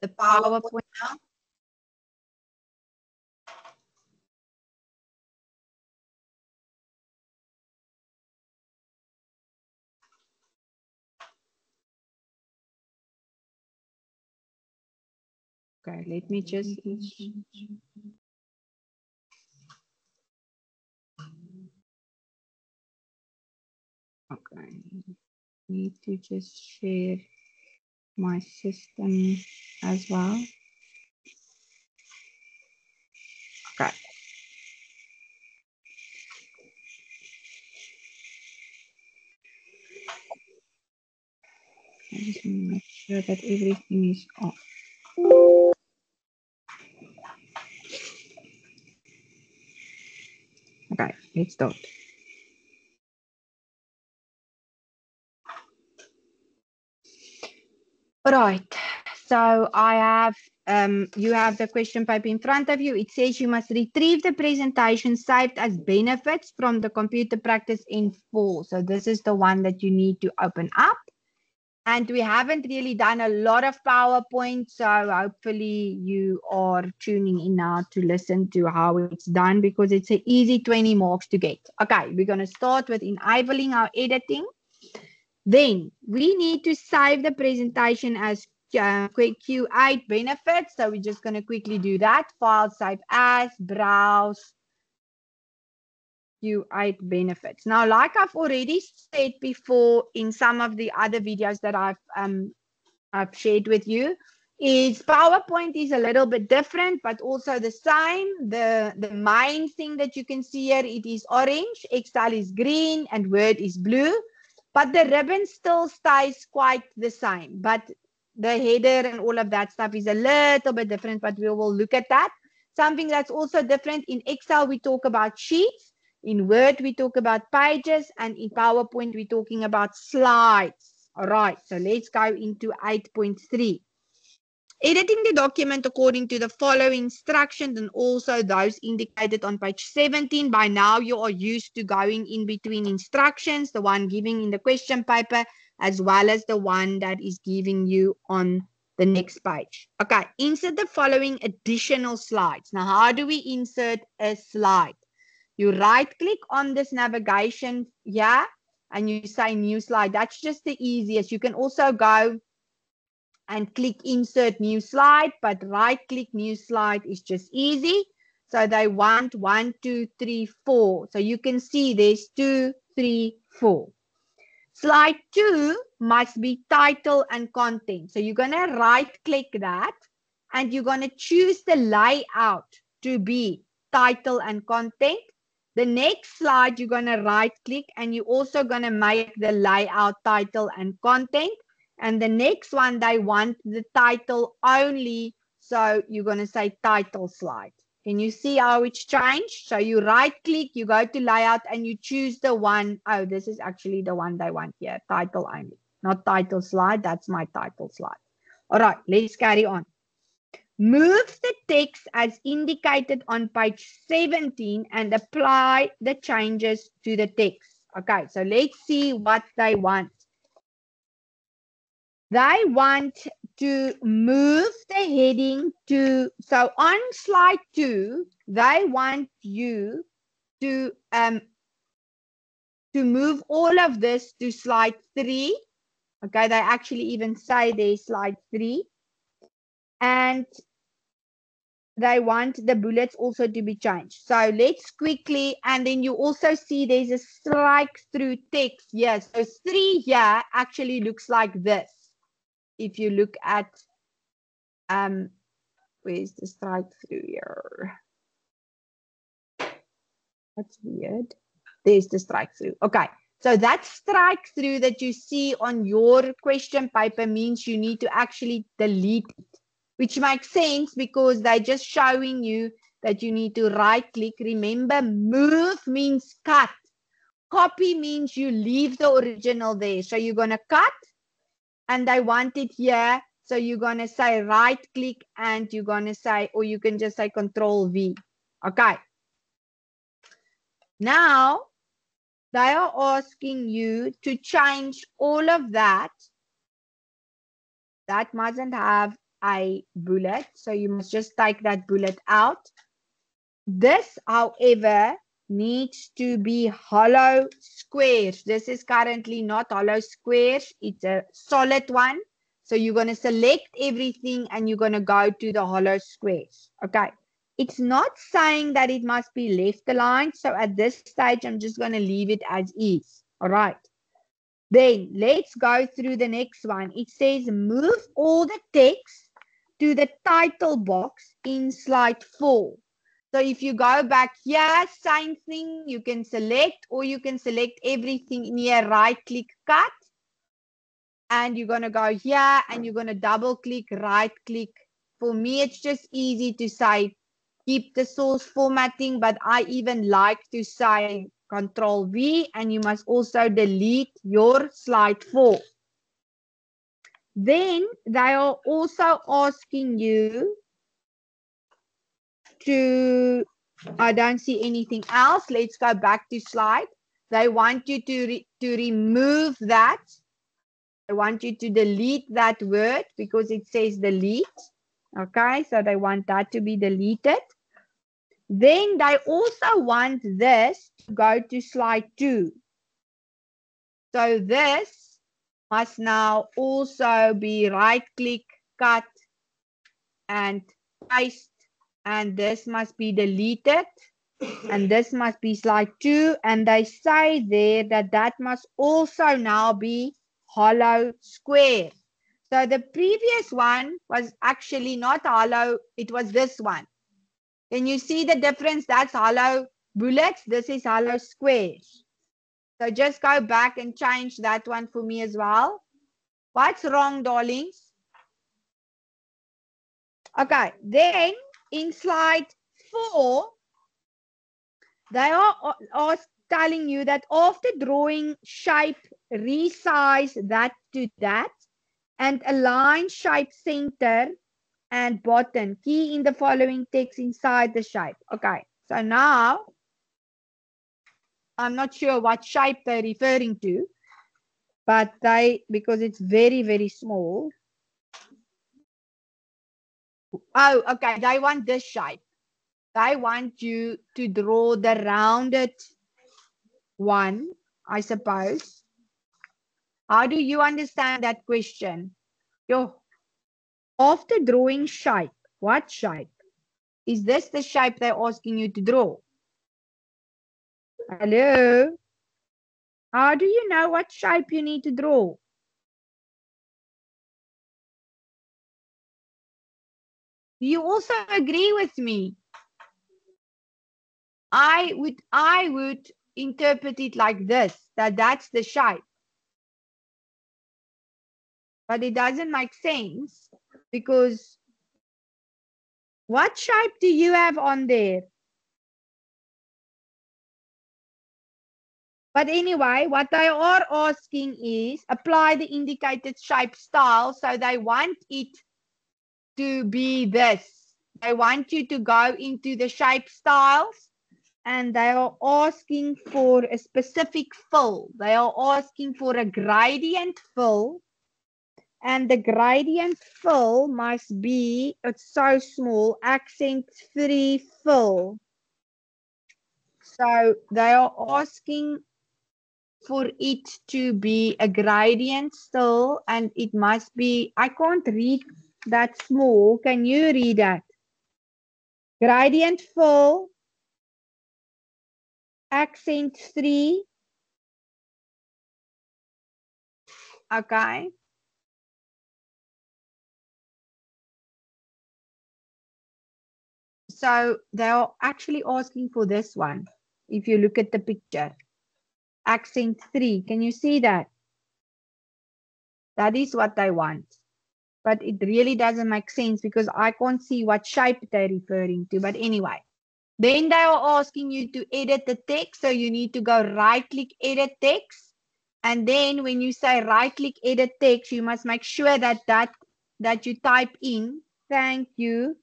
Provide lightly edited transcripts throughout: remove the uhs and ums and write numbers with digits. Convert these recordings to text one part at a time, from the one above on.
the PowerPoint now. Okay, let me just. Okay, need to just share my system as well. Okay. I just want to make sure that everything is off. Okay, let's start. All right, so I have, you have the question paper in front of you. It says you must retrieve the presentation saved as benefits from the computer practice in full. So this is the one that you need to open up. And we haven't really done a lot of PowerPoint, so hopefully you are tuning in now to listen to how it's done, because it's an easy 20 marks to get. Okay, we're going to start with enabling our editing. Then we need to save the presentation as Q8 benefits. So we're just going to quickly do that. File, save as, browse, Q8 benefits. Now, like I've already said before in some of the other videos that I've shared with you, is PowerPoint is a little bit different, but also the same. The main thing that you can see here, it is orange, Excel is green, and Word is blue. But the ribbon still stays quite the same. But the header and all of that stuff is a little bit different, but we will look at that. Something that's also different, in Excel, we talk about sheets. In Word, we talk about pages. And in PowerPoint, we're talking about slides. All right, so let's go into 8.3. Editing the document according to the following instructions and also those indicated on page 17. By now, you are used to going in between instructions, the one giving in the question paper, as well as the one that is giving you on the next page. Okay, insert the following additional slides. Now, how do we insert a slide? You right-click on this navigation here, and you say new slide. That's just the easiest. You can also go and click insert new slide, but right click new slide is just easy. So they want 1, 2, 3, 4. So you can see there's 2, 3, 4. Slide 2 must be title and content. So you're going to right click that and you're going to choose the layout to be title and content. The next slide, you're going to right click and you're also going to make the layout title and content. And the next one, they want the title only. So you're going to say title slide. Can you see how it's changed? So you right click, you go to layout and you choose the one. Oh, this is actually the one they want here. Title only, not title slide. That's my title slide. All right, let's carry on. Move the text as indicated on page 17 and apply the changes to the text. Okay, so let's see what they want. They want to move the heading to, so on slide 2, they want you to move all of this to slide 3. Okay, they actually even say there's slide 3. And they want the bullets also to be changed. So let's quickly, and then you also see there's a strike through text. Yes, so 3 here actually looks like this. If you look at, where's the strike through here? That's weird. There's the strike through. Okay, so that strike through that you see on your question paper means you need to actually delete it, which makes sense because they're just showing you that you need to right click. Remember, move means cut. Copy means you leave the original there. So you're going to cut and they want it here. So you're going to say right click and you're going to say, or you can just say Control V. Okay. Now, they are asking you to change all of that. That mustn't have a bullet. So you must just take that bullet out. This, however, needs to be hollow squares. This is currently not hollow squares. It's a solid one. So you're going to select everything and you're going to go to the hollow squares. Okay. It's not saying that it must be left aligned. So at this stage, I'm just going to leave it as is. All right. Then let's go through the next one. It says move all the text to the title box in slide 4. So if you go back here, same thing, you can select, or you can select everything near right click cut. And you're going to go here and you're going to double click, right click. For me, it's just easy to say keep the source formatting, but I even like to say Control V, and you must also delete your slide 4. Then they are also asking you to, I don't see anything else. Let's go back to slide. They want you to remove that. They want you to delete that word because it says delete. Okay, so they want that to be deleted. Then they also want this to go to slide 2. So this must now also be right click, cut, and paste. And this must be deleted. And this must be slide 2. And they say there that that must also now be hollow square. So the previous one was actually not hollow. It was this one. Can you see the difference? That's hollow bullets. This is hollow squares. So just go back and change that one for me as well. What's wrong, darlings? Okay, then in slide 4, they are telling you that after drawing shape, resize that to that and align shape center and bottom. Key in the following text inside the shape. Okay, so now I'm not sure what shape they're referring to, but because it's very, very small. Oh, okay, they want this shape. They want you to draw the rounded one, I suppose. How do you understand that question? After drawing shape, what shape? Is this the shape they're asking you to draw? Hello? How do you know what shape you need to draw? Do you also agree with me? I would interpret it like this, that's the shape. But it doesn't make sense because what shape do you have on there? But anyway, what they are asking is apply the indicated shape style. So they want it to be this. They want you to go into the shape styles and they are asking for a specific fill. They are asking for a gradient fill. And the gradient fill must be, it's so small, accent free fill. So they are asking for it to be a gradient still, and it must be, I can't read that small. Can you read that? Gradient fill, accent 3. Okay. So they're actually asking for this one. If you look at the picture, accent 3, can you see that? That is what they want. But it really doesn't make sense because I can't see what shape they're referring to. But anyway, then they are asking you to edit the text. So you need to go right click, edit text. And then when you say right click, edit text, you must make sure that you type in, thank you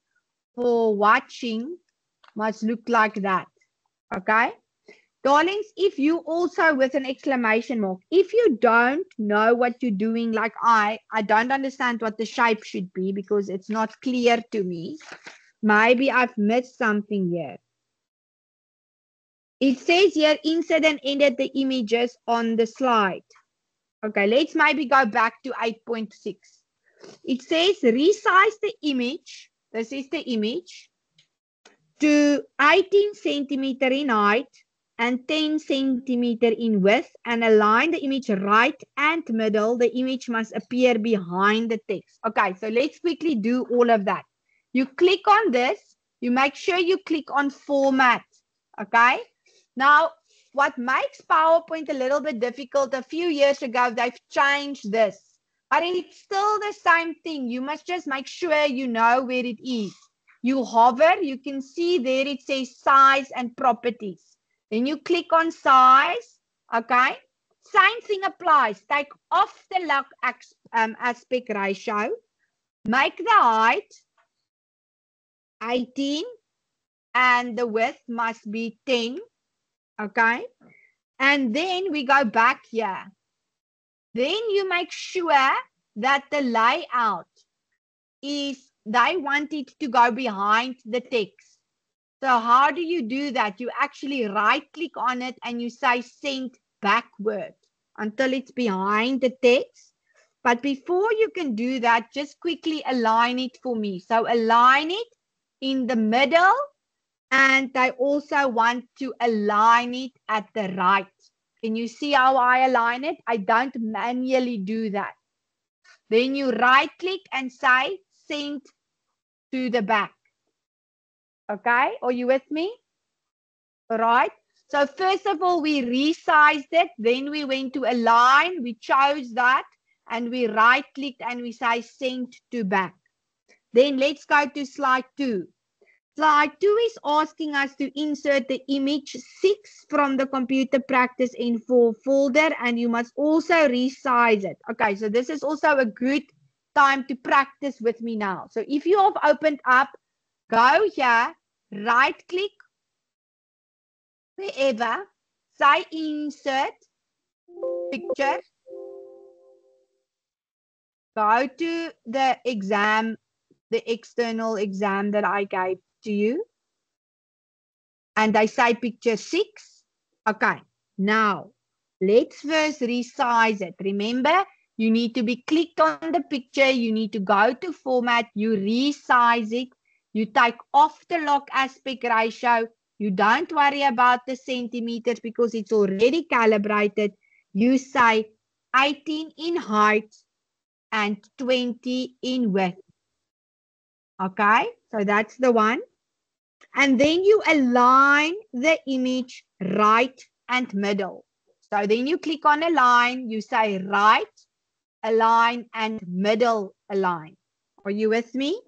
for watching, must look like that. Okay. Darlings, if you also with an exclamation mark, if you don't know what you're doing like I don't understand what the shape should be because it's not clear to me. Maybe I've missed something here. It says here, insert and edit the images on the slide. Okay, let's maybe go back to 8.6. It says resize the image. This is the image to 18 centimeter in height and 10 centimeter in width and align the image right and middle. The image must appear behind the text. Okay, so let's quickly do all of that. You click on this. You make sure you click on format. Okay. Now, what makes PowerPoint a little bit difficult, a few years ago, they've changed this. But it's still the same thing. You must just make sure you know where it is. You hover, you can see there it says size and properties. Then you click on size, okay? Same thing applies. Take off the log aspect ratio. Make the height 18 and the width must be 10. Okay, and then we go back here. Then you make sure that the layout is, they want it to go behind the text. So how do you do that? You actually right click on it and you say send backward until it's behind the text. But before you can do that, just quickly align it for me. So align it in the middle. And I also want to align it at the right. Can you see how I align it? I don't manually do that. Then you right click and say send to the back. Okay, are you with me? All right. So first of all, we resized it. Then we went to align. We chose that and we right clicked and we say send to back. Then let's go to slide 2. Slide 2 is asking us to insert the image 6 from the computer practice info folder, and you must also resize it. Okay, so this is also a good time to practice with me now. So if you have opened up, go here, right click, wherever, say insert, picture, go to the exam, the external exam that I gave to you. And I say picture 6. Okay, now let's first resize it. Remember, you need to be clicked on the picture. You need to go to format. You resize it. You take off the log aspect ratio. You don't worry about the centimeters because it's already calibrated. You say 18 in height and 20 in width. Okay, so that's the one. And then you align the image right and middle. So then you click on align, you say right, align, and middle align. Are you with me?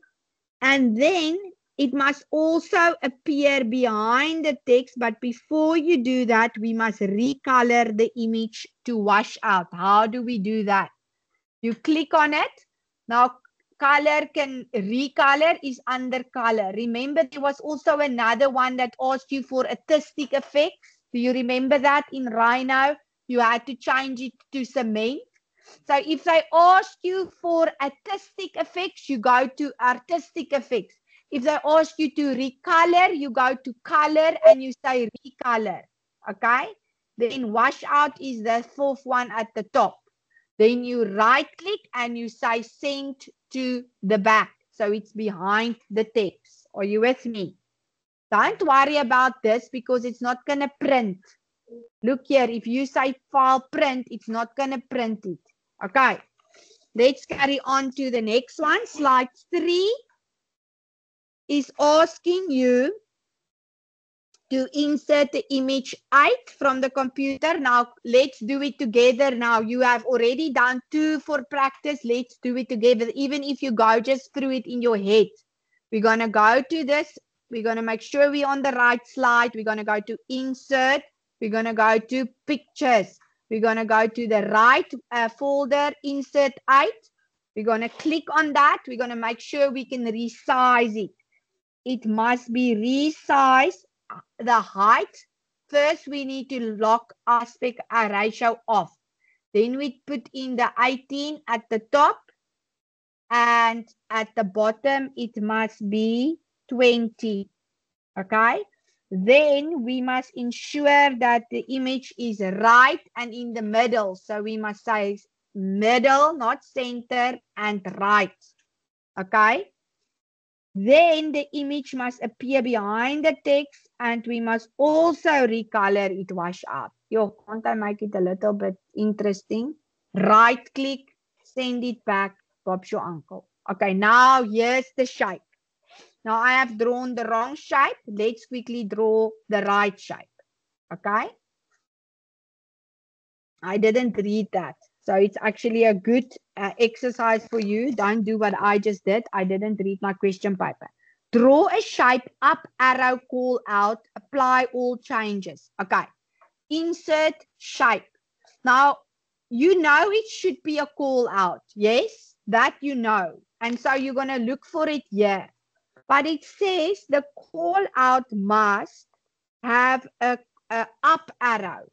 And then it must also appear behind the text. But before you do that, we must recolor the image to wash out. How do we do that? You click on it. Now, color can recolor is under color. Remember, there was also another one that asked you for artistic effects. Do you remember that in Rhino? You had to change it to cement. So if they ask you for artistic effects, you go to artistic effects. If they ask you to recolor, you go to color and you say recolor. Okay? Then wash out is the fourth one at the top. Then you right click and you say send to the back. So it's behind the text. Are you with me? Don't worry about this because it's not going to print. Look here, if you say file print, it's not going to print it. Okay, let's carry on to the next one. Slide 3 is asking you to insert the image 8 from the computer. Now, let's do it together. Now, you have already done 2 for practice. Let's do it together. Even if you go just through it in your head. We're going to go to this. We're going to make sure we're on the right slide. We're going to go to insert. We're going to go to pictures. We're going to go to the right folder, insert 8. We're going to click on that. We're going to make sure we can resize it. It must be resized. The height first we need to lock aspect ratio off. Then we put in the 18 at the top, and at the bottom it must be 20. Okay. Then we must ensure that the image is right and in the middle. So we must say middle, not center, and right. Okay. Then the image must appear behind the text, and we must also recolor it wash out. Yo, can't I make it a little bit interesting? Right click, send it back, Bob's your uncle. Okay, now here's the shape. Now I have drawn the wrong shape. Let's quickly draw the right shape. Okay. I didn't read that. So it's actually a good exercise for you. Don't do what I just did. I didn't read my question paper. Draw a shape, up arrow, call out, apply all changes. Okay. Insert shape. Now, you know it should be a call out. Yes, that you know. And so you're going to look for it here. But it says the call out must have a up arrow.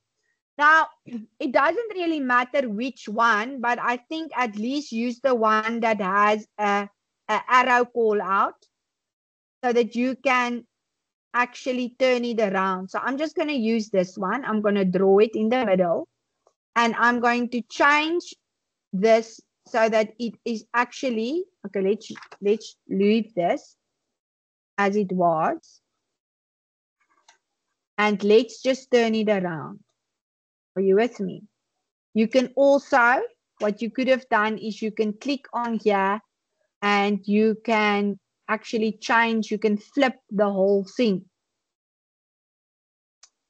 Now, it doesn't really matter which one, but I think at least use the one that has a arrow call out so that you can actually turn it around. So I'm just going to use this one. I'm going to draw it in the middle, and I'm going to change this so that it is actually, okay, let's leave this as it was. And let's just turn it around. Are you with me? You can also, what you could have done is you can click on here and you can actually change, you can flip the whole thing.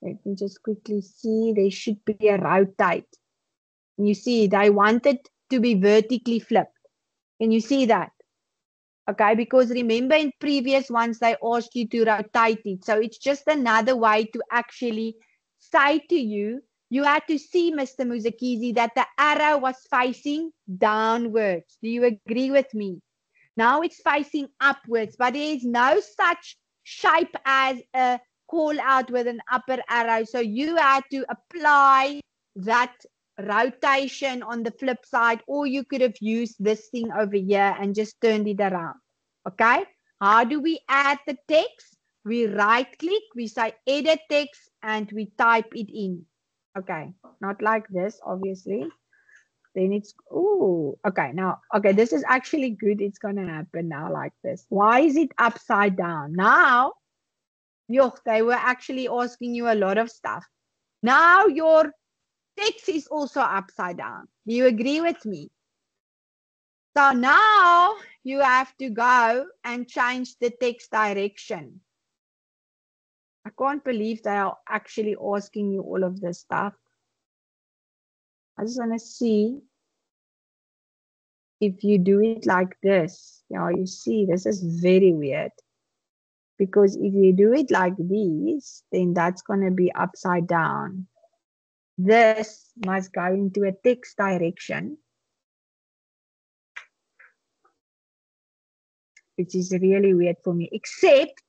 Let me just quickly see. There should be a rotate. You see, they want it to be vertically flipped. Can you see that? Okay, because remember in previous ones, they asked you to rotate it. So it's just another way to actually say to you, you had to see, Mr. Muzakizi, that the arrow was facing downwards. Do you agree with me? Now it's facing upwards, but there is no such shape as a call out with an upper arrow. So you had to apply that rotation on the flip side, or you could have used this thing over here and just turned it around. Okay. How do we add the text? We right click, we say edit text, and we type it in. Okay. Not like this, obviously. Then it's, oh, okay. Now, okay, this is actually good. It's going to happen now like this. Why is it upside down? Now, they were actually asking you a lot of stuff. Now your text is also upside down. Do you agree with me? So now you have to go and change the text direction. I can't believe they are actually asking you all of this stuff. I just want to see if you do it like this. Yeah, you see, this is very weird. Because if you do it like this, then that's going to be upside down. This must go into a text direction, which is really weird for me, except,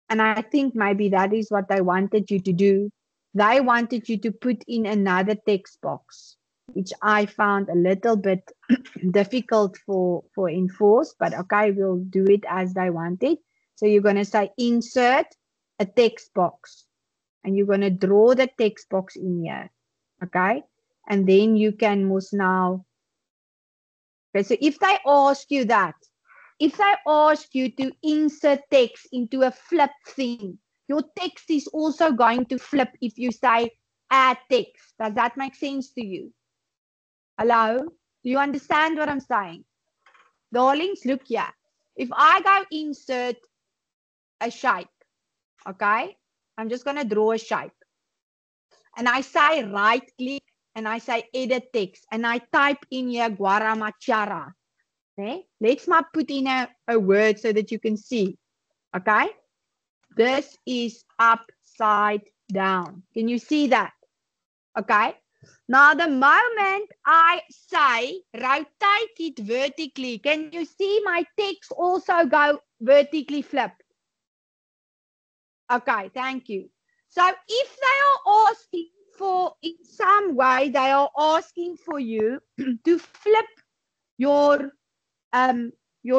and I think maybe that is what they wanted you to do. They wanted you to put in another text box, which I found a little bit difficult for enforce, but okay, we'll do it as they wanted. So you're going to say insert a text box, and you're going to draw the text box in here. Okay. And then you can must now. Okay. So if they ask you that, if they ask you to insert text into a flip thing, your text is also going to flip if you say add text. Does that make sense to you? Hello? Do you understand what I'm saying? Darlings, look here. If I go insert a shape, okay? I'm just going to draw a shape. And I say right click and I say edit text. And I type in here Guaramachara. Okay? Let's not put in a word so that you can see. Okay? This is upside down. Can you see that? Okay? Now, the moment I say rotate it vertically, can you see my text also go vertically flipped? Okay, thank you. So if they are asking for, in some way, they are asking for you to flip your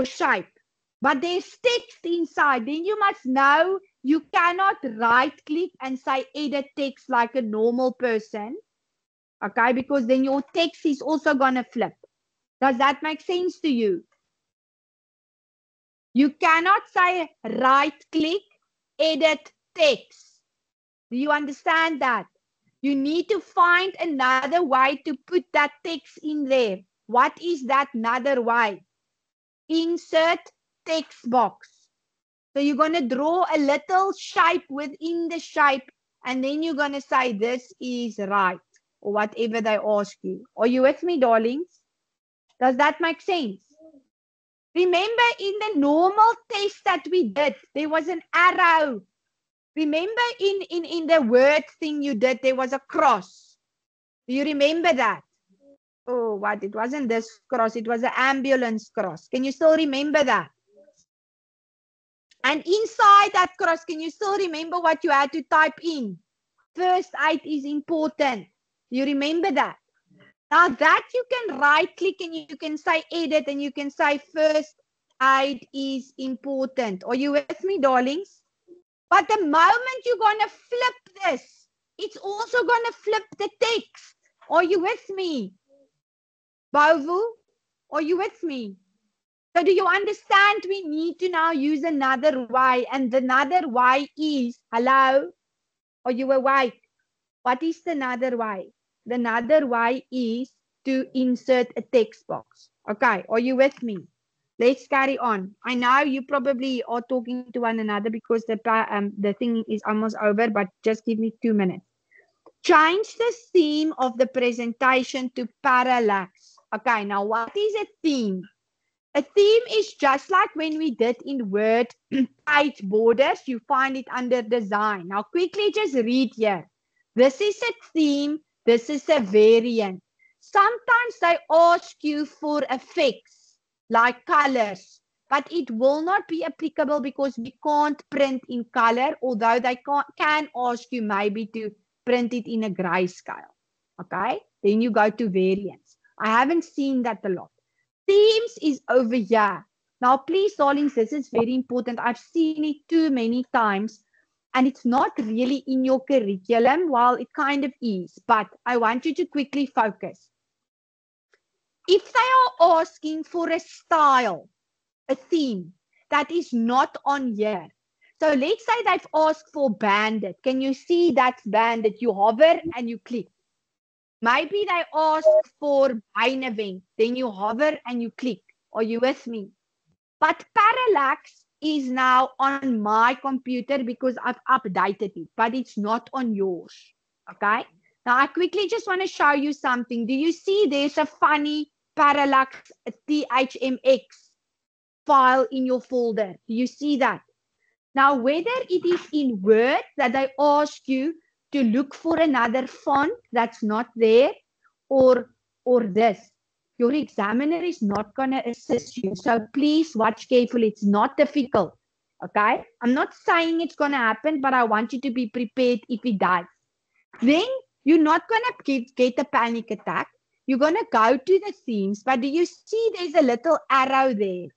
shape, but there's text inside, then you must know you cannot right click and say edit text like a normal person, okay, because then your text is also gonna flip. Does that make sense to you? You cannot say right click, edit text. Do you understand that? You need to find another way to put that text in there. What is that another way? Insert text box. So you're going to draw a little shape within the shape, and then you're going to say this is right, or whatever they ask you. Are you with me, darlings? Does that make sense? Remember, in the normal test that we did, there was an arrow. Remember, in the word thing you did, there was a cross. Do you remember that? Oh, what? It wasn't this cross. It was an ambulance cross. Can you still remember that? And inside that cross, can you still remember what you had to type in? First aid is important. You remember that? Now that you can right click and you can say edit and you can say first aid is important. Are you with me, darlings? But the moment you're going to flip this, it's also going to flip the text. Are you with me? Bovu, are you with me? So do you understand we need to now use another way, and another way is, hello, are you awake? What is the another way? The another way is to insert a text box. Okay, are you with me? Let's carry on. I know you probably are talking to one another because the thing is almost over, but just give me 2 minutes. Change the theme of the presentation to parallax. Okay, now what is a theme? A theme is just like when we did in Word page borders, you find it under design. Now quickly just read here. This is a theme, this is a variant. Sometimes they ask you for effects like colors, but it will not be applicable because we can't print in color, although they can ask you maybe to print it in a grayscale. Okay, then you go to variants. I haven't seen that a lot. Themes is over here. Now, please, darlings, this is very important. I've seen it too many times, and it's not really in your curriculum. Well, it kind of is, but I want you to quickly focus. If they are asking for a style, a theme that is not on here. So let's say they've asked for bandit. Can you see that's bandit? You hover and you click. Maybe they ask for bind event, then you hover and you click. Are you with me? But parallax is now on my computer because I've updated it, but it's not on yours. Okay? Now I quickly just want to show you something. Do you see there's a funny parallax THMX file in your folder? Do you see that? Now, whether it is in Word that I ask you to look for another font that's not there, or this, your examiner is not going to assist you. So please watch carefully. It's not difficult. Okay? I'm not saying it's going to happen, but I want you to be prepared if it does. Then you're not going to get a panic attack. You're going to go to the themes, but do you see there's a little arrow there?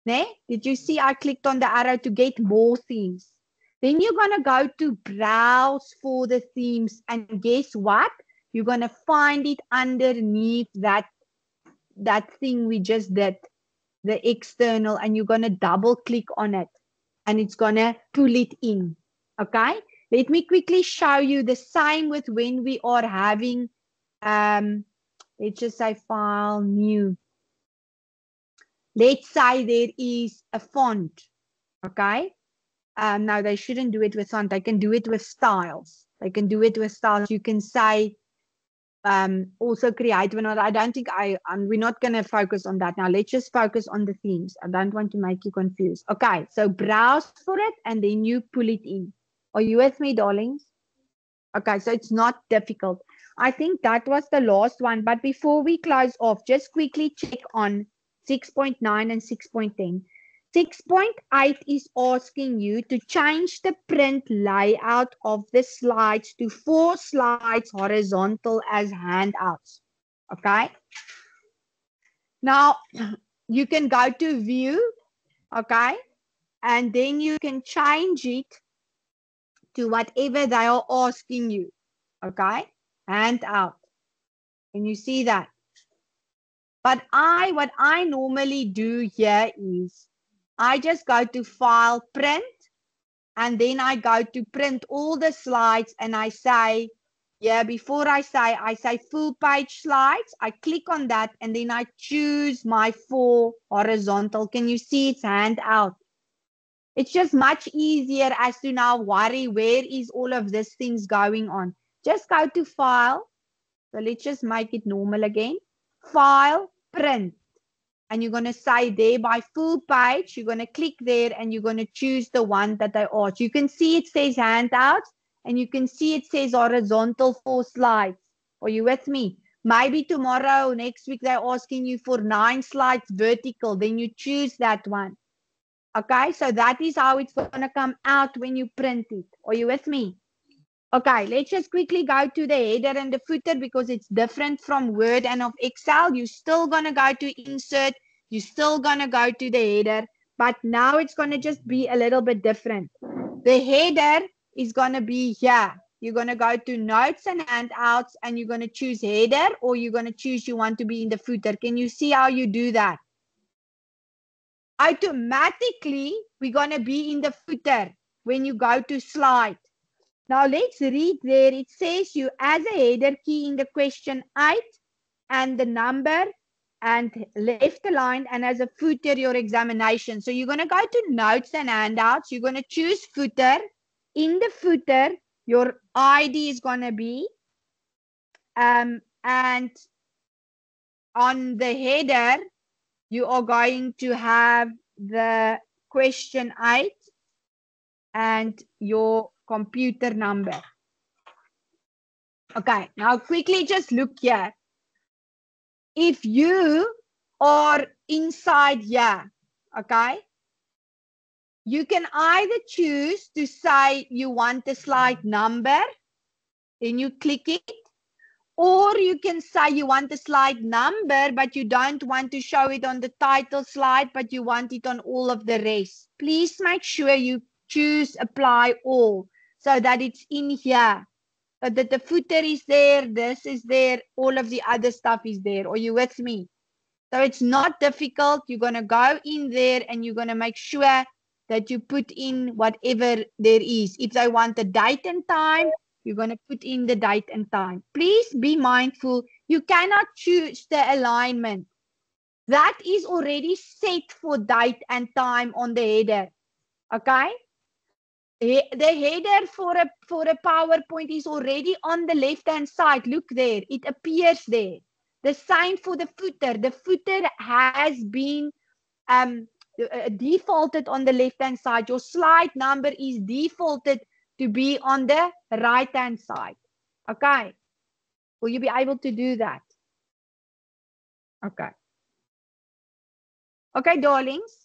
Ne? Did you see I clicked on the arrow to get more themes? Then you're going to go to browse for the themes, and guess what? You're going to find it underneath that thing we just did, the external, and you're going to double click on it and it's going to pull it in. Okay? Let me quickly show you the same with when we are having, let's just say file new. Let's say there is a font, okay? Now they shouldn't do it with font. They can do it with styles. They can do it with styles. You can say also create one. I don't think we're not going to focus on that now. Let's just focus on the themes. I don't want to make you confused. Okay, so browse for it and then you pull it in. Are you with me, darlings? Okay, so it's not difficult. I think that was the last one. But before we close off, just quickly check on 6.9 and 6.10. 6.8 is asking you to change the print layout of the slides to 4 slides horizontal as handouts. Okay. Now, you can go to view, okay, and then you can change it to whatever they are asking you, okay, handout. Can you see that? But what I normally do here is I just go to File, Print, and then I go to print all the slides, and I say, yeah, before I say full page slides, I click on that, and then I choose my 4 horizontal. Can you see it's handout? It's just much easier as to now worry where is all of these things going on. Just go to File. So let's just make it normal again. File, Print. And you're going to say there by full page, you're going to click there and you're going to choose the one that they ask. You can see it says handouts and you can see it says horizontal 4 slides. Are you with me? Maybe tomorrow, next week, they're asking you for 9 slides vertical. Then you choose that one. Okay, so that is how it's going to come out when you print it. Are you with me? Okay, let's just quickly go to the header and the footer because it's different from Word and of Excel. You're still going to go to Insert. You're still going to go to the header. But now it's going to just be a little bit different. The header is going to be here. You're going to go to Notes and Handouts and you're going to choose header or you're going to choose you want to be in the footer. Can you see how you do that? Automatically, we're going to be in the footer when you go to Slide. Now let's read there. It says you as a header key in the question 8 and the number and left aligned and as a footer your examination. So you're going to go to Notes and Handouts. You're going to choose footer. In the footer, your ID is going to be and on the header, you are going to have the question 8 and your computer number. Okay, now quickly just look here. If you are inside here, okay, you can either choose to say you want the slide number, then you click it, or you can say you want the slide number, but you don't want to show it on the title slide, but you want it on all of the rest. Please make sure you choose apply all so that it's in here. But that the footer is there, this is there, all of the other stuff is there. Are you with me? So it's not difficult. You're going to go in there and you're going to make sure that you put in whatever there is. If they want the date and time, you're going to put in the date and time. Please be mindful. You cannot choose the alignment. That is already set for date and time on the header. Okay? The header for a PowerPoint is already on the left-hand side. Look there. It appears there. The same for the footer. The footer has been defaulted on the left-hand side. Your slide number is defaulted to be on the right-hand side. Okay. Will you be able to do that? Okay. Okay, darlings.